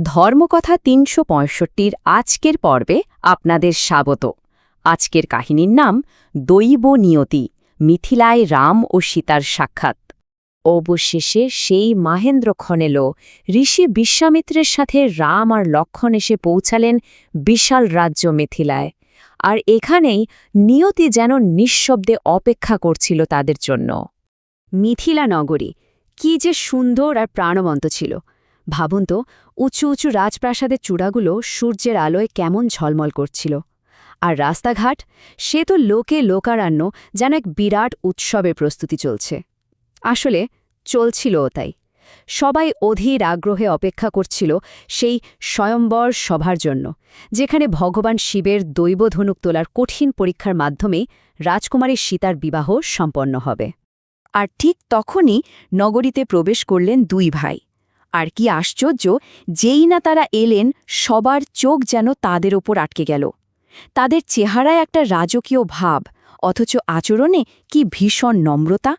ধর্মকথা ৩৬৫-র আজকের পর্বে আপনাদের স্বাগত। আজকের কাহিনীর নাম দৈব নিয়তি, মিথিলায় রাম ও সীতার সাক্ষাৎ। অবশেষে সেই মাহেন্দ্রক্ষণ এলো। ঋষি বিশ্বামিত্রের সাথে রাম আর লক্ষ্মণ এসে পৌঁছালেন বিশাল রাজ্য মিথিলায়। আর এখানেই নিয়তি যেন নিঃশব্দে অপেক্ষা করছিল তাদের জন্য। মিথিলা নগরী কি যে সুন্দর আর প্রাণবন্ত ছিল! ভাবুন তো, উঁচু উঁচু রাজপ্রাসাদের চূড়াগুলো সূর্যের আলোয় কেমন ঝলমল করছিল। আর রাস্তাঘাট, সে তো লোকে লোকারণ্য, যেন এক বিরাট উৎসবের প্রস্তুতি চলছে। আসলে চলছিলও তাই। সবাই অধীর আগ্রহে অপেক্ষা করছিল সেই স্বয়ম্বর সভার জন্য, যেখানে ভগবান শিবের দৈবধনুক তোলার কঠিন পরীক্ষার মাধ্যমেই রাজকুমারী সীতার বিবাহ সম্পন্ন হবে। আর ঠিক তখনই নগরীতে প্রবেশ করলেন দুই ভাই। আর কি আশ্চর্য, যেই না তারা এলেন, সবার চোখ যেন তাদের ওপর আটকে গেল। তাদের চেহারায় একটা রাজকীয় ভাব, অথচ আচরণে কি ভীষণ নম্রতা!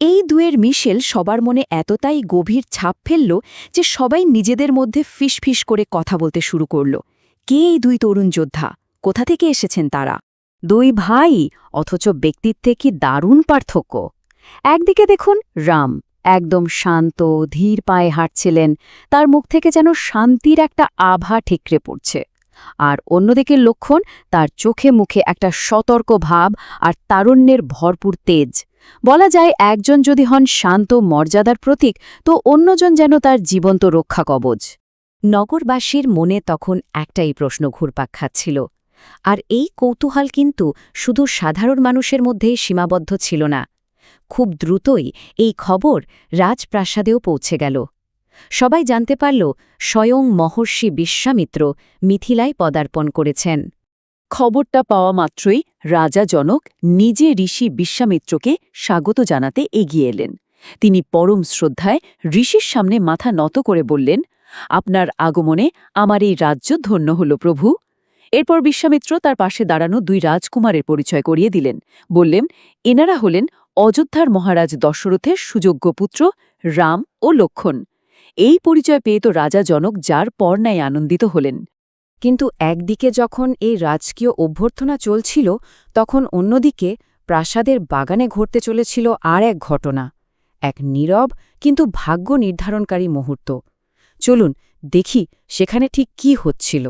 এই দুয়ের মিশেল সবার মনে এতটাই গভীর ছাপ ফেলল যে সবাই নিজেদের মধ্যে ফিসফিস করে কথা বলতে শুরু করল। কে এই দুই তরুণ যোদ্ধা? কোথা থেকে এসেছেন তারা? দুই ভাই, অথচ ব্যক্তিত্বে কি দারুণ পার্থক্য! একদিকে দেখুন রাম, একদম শান্ত ধীর পায়ে হাঁটছিলেন, তার মুখ থেকে যেন শান্তির একটা আভা ঠিকরে পড়ছে। আর অন্যদিকে লক্ষ্মণ, তার চোখে মুখে একটা সতর্ক ভাব আর তারুণ্যের ভরপুর তেজ। বলা যায়, একজন যদি হন শান্ত মর্যাদার প্রতীক, তো অন্যজন যেন তার জীবন্ত রক্ষা কবচ। নগরবাসীর মনে তখন একটাই প্রশ্ন ঘুরপাক খাচ্ছিল। আর এই কৌতূহল কিন্তু শুধু সাধারণ মানুষের মধ্যেই সীমাবদ্ধ ছিল না। খুব দ্রুতই এই খবর রাজপ্রাসাদেও পৌঁছে গেল। সবাই জানতে পারল স্বয়ং মহর্ষি বিশ্বামিত্র মিথিলায় পদার্পণ করেছেন। খবরটা পাওয়া মাত্রই রাজা জনক নিজে ঋষি বিশ্বামিত্রকে স্বাগত জানাতে এগিয়ে এলেন। তিনি পরম শ্রদ্ধায় ঋষির সামনে মাথা নত করে বললেন, আপনার আগমনে আমার এই রাজ্য ধন্য হল প্রভু। এরপর বিশ্বামিত্র তার পাশে দাঁড়ানো দুই রাজকুমারের পরিচয় করিয়ে দিলেন। বললেন, এনারা হলেন অযোধ্যার মহারাজ দশরথের সুযোগ্য পুত্র রাম ও লক্ষ্মণ। এই পরিচয় পেয়ে তো রাজা জনক যার পর নাই আনন্দিত হলেন। কিন্তু একদিকে যখন এই রাজকীয় অভ্যর্থনা চলছিল, তখন অন্যদিকে প্রাসাদের বাগানে ঘটতে চলেছিল আর এক ঘটনা, এক নীরব কিন্তু ভাগ্য নির্ধারণকারী মুহূর্ত। চলুন দেখি সেখানে ঠিক কি হচ্ছিল।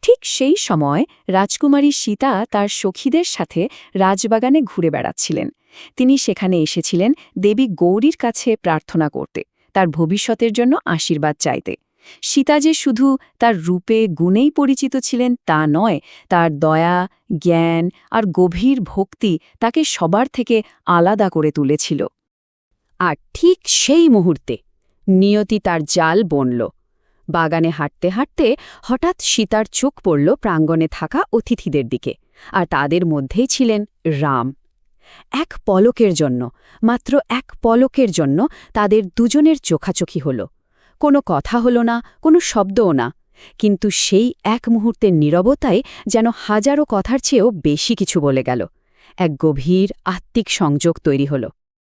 ঠিক সেই সময় রাজকুমারী সীতা তার সখীদের সাথে রাজবাগানে ঘুরে বেড়াচ্ছিলেন। তিনি সেখানে এসেছিলেন দেবী গৌরীর কাছে প্রার্থনা করতে, তার ভবিষ্যতের জন্য আশীর্বাদ চাইতে। সীতা যে শুধু তার রূপে গুণেই পরিচিত ছিলেন তা নয়, তার দয়া, জ্ঞান আর গভীর ভক্তি তাকে সবার থেকে আলাদা করে তুলেছিল। আর ঠিক সেই মুহূর্তে নিয়তি তার জাল বুনল। বাগানে হাঁটতে হাঁটতে হঠাৎ সীতার চোখ পড়ল প্রাঙ্গণে থাকা অতিথিদের দিকে, আর তাদের মধ্যেই ছিলেন রাম। এক পলকের জন্য, মাত্র এক পলকের জন্য তাদের দুজনের চোখাচোখি হল। কোনো কথা হল না, কোনো শব্দও না, কিন্তু সেই এক মুহূর্তের নীরবতায় যেন হাজারো কথার চেয়েও বেশি কিছু বলে গেল। এক গভীর আত্মিক সংযোগ তৈরি হল।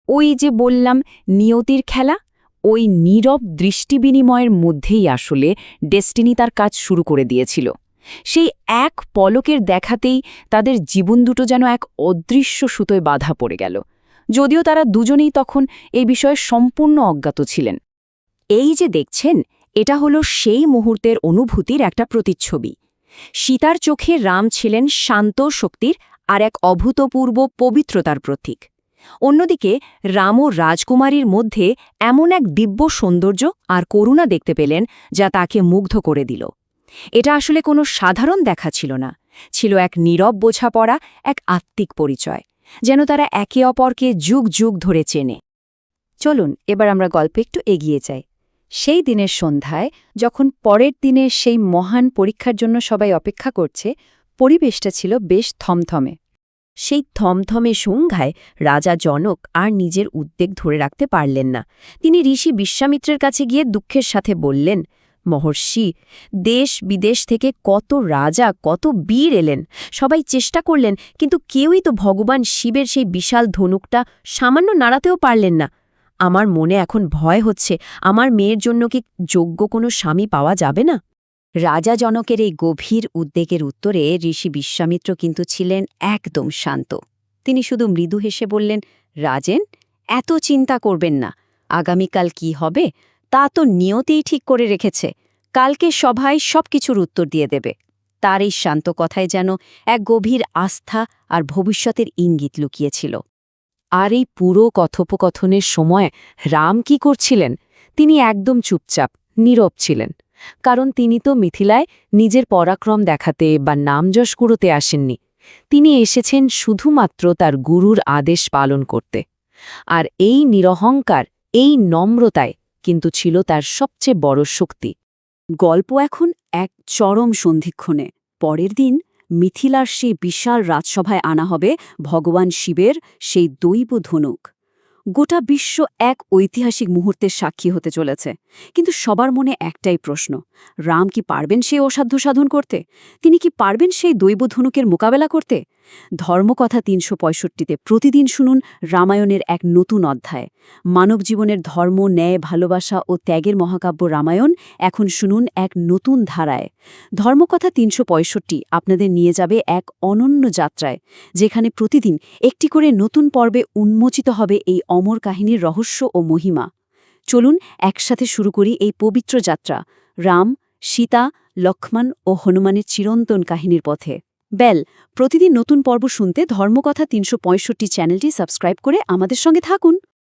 ওই যে বললাম, নিয়তির খেলা, ওই নীরব দৃষ্টিবিনিময়ের মধ্যেই আসলে ডেস্টিনি তার কাজ শুরু করে দিয়েছিল। সেই এক পলকের দেখাতেই তাদের জীবন দুটো যেন এক অদৃশ্য সুতোয় বাধা পড়ে গেল, যদিও তারা দুজনেই তখন এই বিষয়ে সম্পূর্ণ অজ্ঞাত ছিলেন। এই যে দেখছেন, এটা হলো সেই মুহূর্তের অনুভূতির একটা প্রতিচ্ছবি। সীতার চোখে রাম ছিলেন শান্ত শক্তির আর এক অভূতপূর্ব পবিত্রতার প্রতীক। অন্যদিকে রাম ও রাজকুমারীর মধ্যে এমন এক দিব্য সৌন্দর্য আর করুণা দেখতে পেলেন যা তাকে মুগ্ধ করে দিল। এটা আসলে কোনো সাধারণ দেখা ছিল না, ছিল এক নীরব বোঝাপড়া, এক আত্মিক পরিচয়, যেন তারা একে অপরকে যুগ যুগ ধরে চেনে। চলুন এবার আমরা গল্পে একটু এগিয়ে যাই। সেই দিনের সন্ধ্যায়, যখন পরের দিনে সেই মহান পরীক্ষার জন্য সবাই অপেক্ষা করছে, পরিবেশটা ছিল বেশ থমথমে। সেই থমথমে সংজ্ঞায় রাজা জনক আর নিজের উদ্বেগ ধরে রাখতে পারলেন না। তিনি ঋষি বিশ্বামিত্রের কাছে গিয়ে দুঃখের সাথে বললেন, মহর্ষি, দেশ বিদেশ থেকে কত রাজা, কত বীর এলেন, সবাই চেষ্টা করলেন, কিন্তু কেউই তো ভগবান শিবের সেই বিশাল ধনুকটা সামান্য নাড়াতেও পারলেন না। আমার মনে এখন ভয় হচ্ছে, আমার মেয়ের জন্য কি যোগ্য কোনো স্বামী পাওয়া যাবে না? রাজা জনকের এই গভীর উদ্বেগের উত্তরে ঋষি বিশ্বামিত্র কিন্তু ছিলেন একদম শান্ত। তিনি শুধু মৃদু হেসে বললেন, রাজেন, এত চিন্তা করবেন না। আগামীকাল কি হবে তা তো নিয়তিই ঠিক করে রেখেছে। কালকে সভায় সবকিছুর উত্তর দিয়ে দেবে। তার এই শান্ত কথায় যেন এক গভীর আস্থা আর ভবিষ্যতের ইঙ্গিত লুকিয়েছিল। আর এই পুরো কথোপকথনের সময় রাম কি করছিলেন? তিনি একদম চুপচাপ, নীরব ছিলেন। কারণ তিনি তো মিথিলায় নিজের পরাক্রম দেখাতে বা নামযশ কুড়োতে আসেননি। তিনি এসেছেন শুধুমাত্র তার গুরুর আদেশ পালন করতে। আর এই নিরহংকার, এই নম্রতায় কিন্তু ছিল তার সবচেয়ে বড় শক্তি। গল্প এখন এক চরম সন্ধিক্ষণে। পরের দিন মিথিলার সেই বিশাল রাজসভায় আনা হবে ভগবান শিবের সেই দৈব ধনুক। গোটা বিশ্ব এক ঐতিহাসিক মুহূর্তের সাক্ষী হতে চলেছে। কিন্তু সবার মনে একটাই প্রশ্ন, রাম কি পারবেন সেই অসাধ্য সাধন করতে? তিনি কি পারবেন সেই দৈব ধনুকের মোকাবেলা করতে? ধর্মকথা ৩৬৫তে প্রতিদিন শুনুন রামায়ণের এক নতুন অধ্যায়। মানব জীবনের ধর্ম, ন্যায়, ভালোবাসা ও ত্যাগের মহাকাব্য রামায়ণ এখন শুনুন এক নতুন ধারায়। ধর্মকথা ৩৬৫ আপনাদের নিয়ে যাবে এক অনন্য যাত্রায়, যেখানে প্রতিদিন একটি করে নতুন পর্বে উন্মোচিত হবে এই অমর কাহিনীর রহস্য ও মহিমা। চলুন একসাথে শুরু করি এই পবিত্র যাত্রা, রাম, সীতা, লক্ষ্মণ ও হনুমানের চিরন্তন কাহিনীর পথে। প্রতিদিন নতুন পর্ব শুনতে ধর্মকথা ৩৬৫ চ্যানেলটি সাবস্ক্রাইব করে আমাদের সঙ্গে থাকুন।